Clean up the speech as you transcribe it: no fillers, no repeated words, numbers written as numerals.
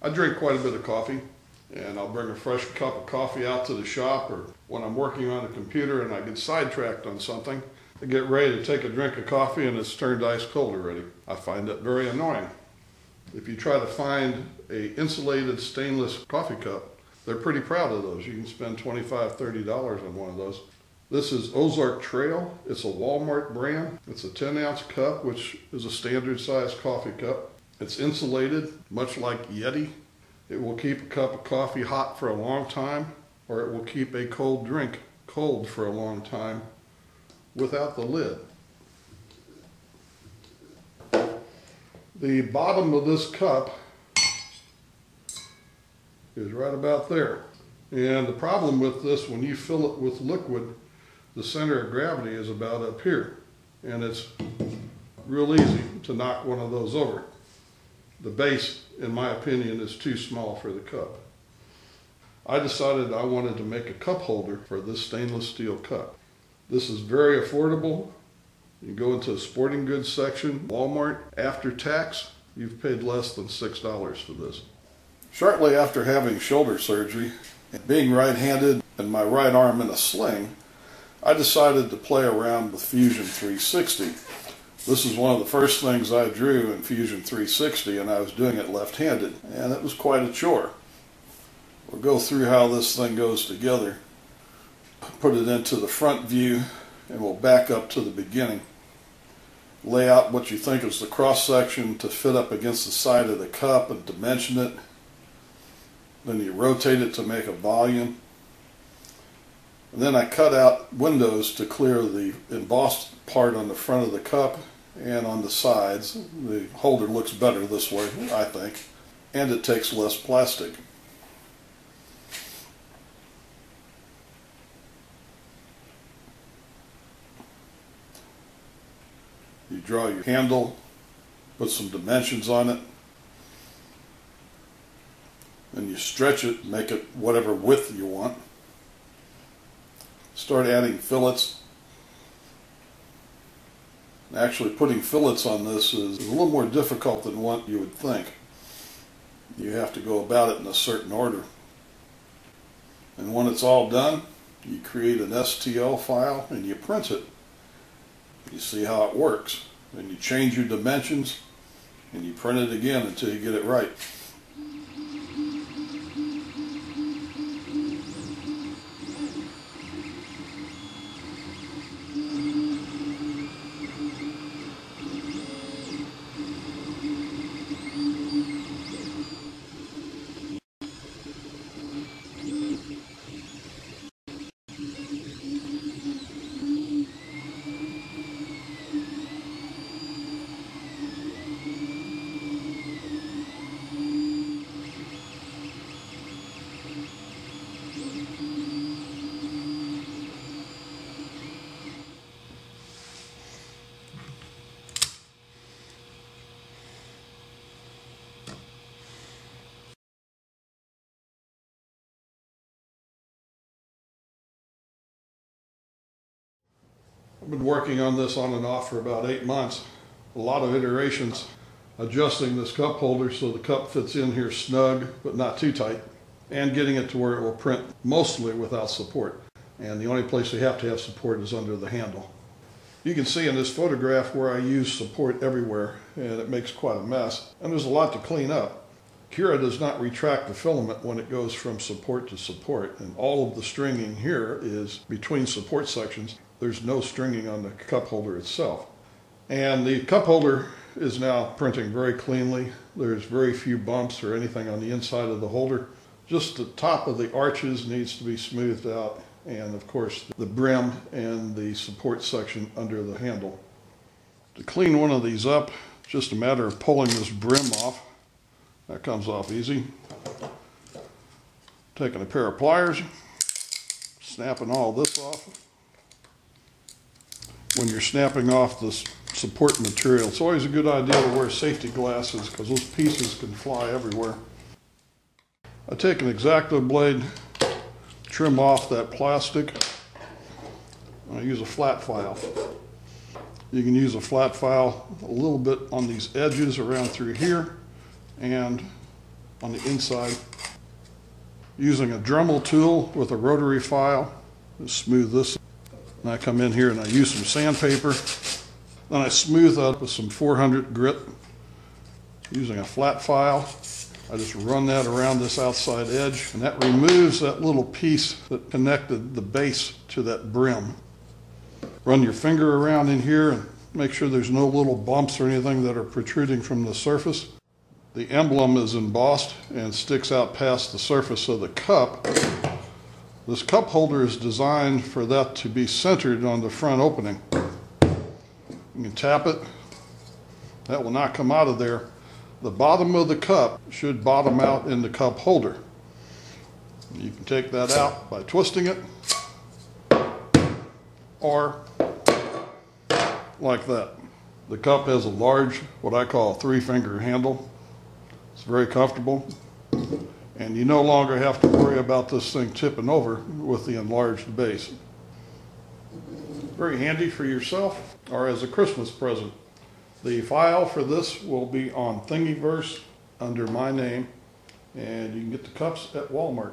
I drink quite a bit of coffee, and I'll bring a fresh cup of coffee out to the shop, or when I'm working on a computer and I get sidetracked on something, I get ready to take a drink of coffee and it's turned ice cold already. I find that very annoying. If you try to find a insulated stainless coffee cup, they're pretty proud of those. You can spend $25, $30 on one of those. This is Ozark Trail. It's a Walmart brand. It's a 10-ounce cup, which is a standard size coffee cup. It's insulated, much like Yeti. It will keep a cup of coffee hot for a long time, or it will keep a cold drink cold for a long time without the lid. The bottom of this cup is right about there. And the problem with this, when you fill it with liquid, the center of gravity is about up here. And it's real easy to knock one of those over. The base, in my opinion, is too small for the cup. I decided I wanted to make a cup holder for this stainless steel cup. This is very affordable. You go into a sporting goods section, Walmart, after tax, you've paid less than $6 for this. Shortly after having shoulder surgery, and being right-handed and my right arm in a sling, I decided to play around with Fusion 360. This is one of the first things I drew in Fusion 360, and I was doing it left-handed, and it was quite a chore. We'll go through how this thing goes together, put it into the front view, and we'll back up to the beginning. Lay out what you think is the cross-section to fit up against the side of the cup and dimension it. Then you rotate it to make a volume. And then I cut out windows to clear the embossed part on the front of the cup and on the sides. The holder looks better this way, I think, and it takes less plastic. You draw your handle, put some dimensions on it, and you stretch it, make it whatever width you want. Start adding fillets. Actually, putting fillets on this is a little more difficult than what you would think. You have to go about it in a certain order. And when it's all done, you create an STL file and you print it. You see how it works. Then you change your dimensions and you print it again until you get it right. I've been working on this on and off for about 8 months. A lot of iterations, adjusting this cup holder so the cup fits in here snug but not too tight, and getting it to where it will print mostly without support. And the only place you have to have support is under the handle. You can see in this photograph where I use support everywhere, and it makes quite a mess. And there's a lot to clean up. Cura does not retract the filament when it goes from support to support, and all of the stringing here is between support sections. There's no stringing on the cup holder itself. And the cup holder is now printing very cleanly. There's very few bumps or anything on the inside of the holder. Just the top of the arches needs to be smoothed out, and of course the brim and the support section under the handle. To clean one of these up, it's just a matter of pulling this brim off. That comes off easy. Taking a pair of pliers, snapping all this off. When you're snapping off this support material, it's always a good idea to wear safety glasses because those pieces can fly everywhere. I take an X-Acto blade, trim off that plastic. I use a flat file. You can use a flat file a little bit on these edges around through here and on the inside. Using a Dremel tool with a rotary file, just smooth this. And I come in here and I use some sandpaper. Then I smooth up with some 400 grit. Using a flat file, I just run that around this outside edge, and that removes that little piece that connected the base to that brim. Run your finger around in here and make sure there's no little bumps or anything that are protruding from the surface. The emblem is embossed and sticks out past the surface of the cup. This cup holder is designed for that to be centered on the front opening. You can tap it. That will not come out of there. The bottom of the cup should bottom out in the cup holder. You can take that out by twisting it, or like that. The cup has a large, what I call a 3-finger handle. It's very comfortable, and you no longer have to worry about this thing tipping over with the enlarged base. Very handy for yourself or as a Christmas present. The file for this will be on Thingiverse under my name, and you can get the cups at Walmart.